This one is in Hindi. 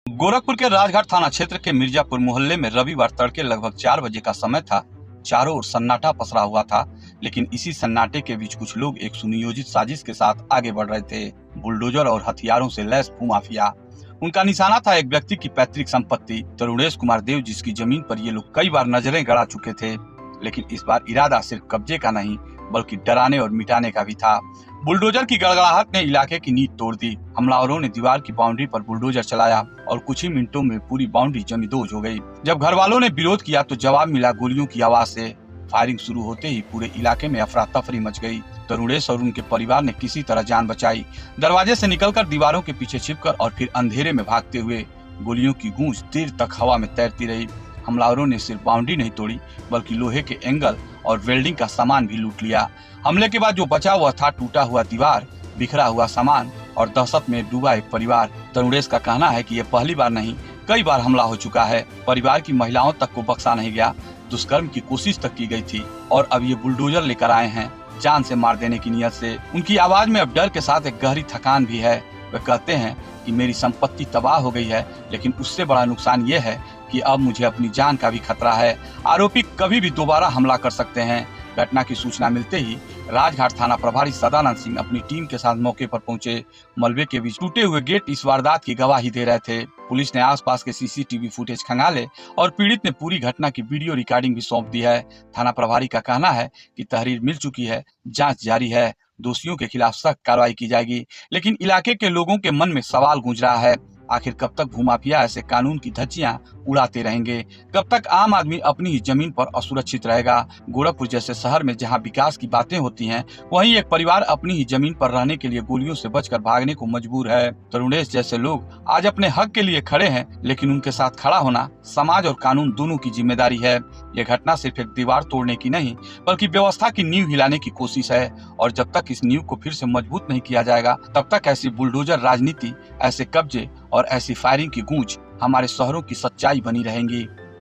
गोरखपुर के राजघाट थाना क्षेत्र के मिर्जापुर मोहल्ले में रविवार तड़के लगभग 4 बजे का समय था। चारों ओर सन्नाटा पसरा हुआ था, लेकिन इसी सन्नाटे के बीच कुछ लोग एक सुनियोजित साजिश के साथ आगे बढ़ रहे थे। बुलडोजर और हथियारों से लैस भूमाफिया। उनका निशाना था एक व्यक्ति की पैतृक संपत्ति तरुणेश कुमार देव, जिसकी जमीन पर ये लोग कई बार नजरें गड़ा चुके थे। लेकिन इस बार इरादा सिर्फ कब्जे का नहीं, बल्कि डराने और मिटाने का भी था। बुलडोजर की गड़गड़ाहट ने इलाके की नींव तोड़ दी। हमलावरों ने दीवार की बाउंड्री पर बुलडोजर चलाया और कुछ ही मिनटों में पूरी बाउंड्री जमींदोज हो गई। जब घर वालों ने विरोध किया तो जवाब मिला गोलियों की आवाज से। फायरिंग शुरू होते ही पूरे इलाके में अफरा तफरी मच गई। तरुणेश और उनके परिवार ने किसी तरह जान बचाई। दरवाजे से निकलकर दीवारों के पीछे छिपकर और फिर अंधेरे में भागते हुए। गोलियों की गूंज देर तक हवा में तैरती रही। हमलावरों ने सिर्फ बाउंड्री नहीं तोड़ी, बल्कि लोहे के एंगल और वेल्डिंग का सामान भी लूट लिया। हमले के बाद जो बचा हुआ था टूटा हुआ दीवार, बिखरा हुआ सामान और दहशत में डूबा एक परिवार। तरुणेश का कहना है कि यह पहली बार नहीं, कई बार हमला हो चुका है। परिवार की महिलाओं तक को बख्शा नहीं गया। दुष्कर्म की कोशिश तक की गई थी और अब ये बुलडोजर लेकर आए हैं जान से मार देने की नियत से। उनकी आवाज में अब डर के साथ एक गहरी थकान भी है। वे कहते हैं कि मेरी संपत्ति तबाह हो गई है, लेकिन उससे बड़ा नुकसान ये है कि अब मुझे अपनी जान का भी खतरा है। आरोपी कभी भी दोबारा हमला कर सकते हैं। घटना की सूचना मिलते ही राजघाट थाना प्रभारी सदानंद सिंह अपनी टीम के साथ मौके पर पहुंचे। मलबे के बीच टूटे हुए गेट इस वारदात की गवाही दे रहे थे। पुलिस ने आसपास के सीसीटीवी फुटेज खंगाले और पीड़ित ने पूरी घटना की वीडियो रिकॉर्डिंग भी सौंप दी है। थाना प्रभारी का कहना है कि तहरीर मिल चुकी है, जांच जारी है, दोषियों के खिलाफ सख्त कार्रवाई की जाएगी। लेकिन इलाके के लोगों के मन में सवाल गूंज रहा है, आखिर कब तक भूमाफिया ऐसे कानून की धज्जियां उड़ाते रहेंगे? कब तक आम आदमी अपनी ही जमीन पर असुरक्षित रहेगा? गोरखपुर जैसे शहर में जहां विकास की बातें होती हैं, वहीं एक परिवार अपनी ही जमीन पर रहने के लिए गोलियों से बचकर भागने को मजबूर है। तरुणेश जैसे लोग आज अपने हक के लिए खड़े हैं, लेकिन उनके साथ खड़ा होना समाज और कानून दोनों की जिम्मेदारी है। यह घटना सिर्फ एक दीवार तोड़ने की नहीं, बल्कि व्यवस्था की नींव हिलाने की कोशिश है। और जब तक इस नींव को फिर से मजबूत नहीं किया जाएगा, तब तक ऐसी बुलडोजर राजनीति, ऐसे कब्जे और ऐसी फायरिंग की गूंज हमारे शहरों की सच्चाई बनी रहेंगी।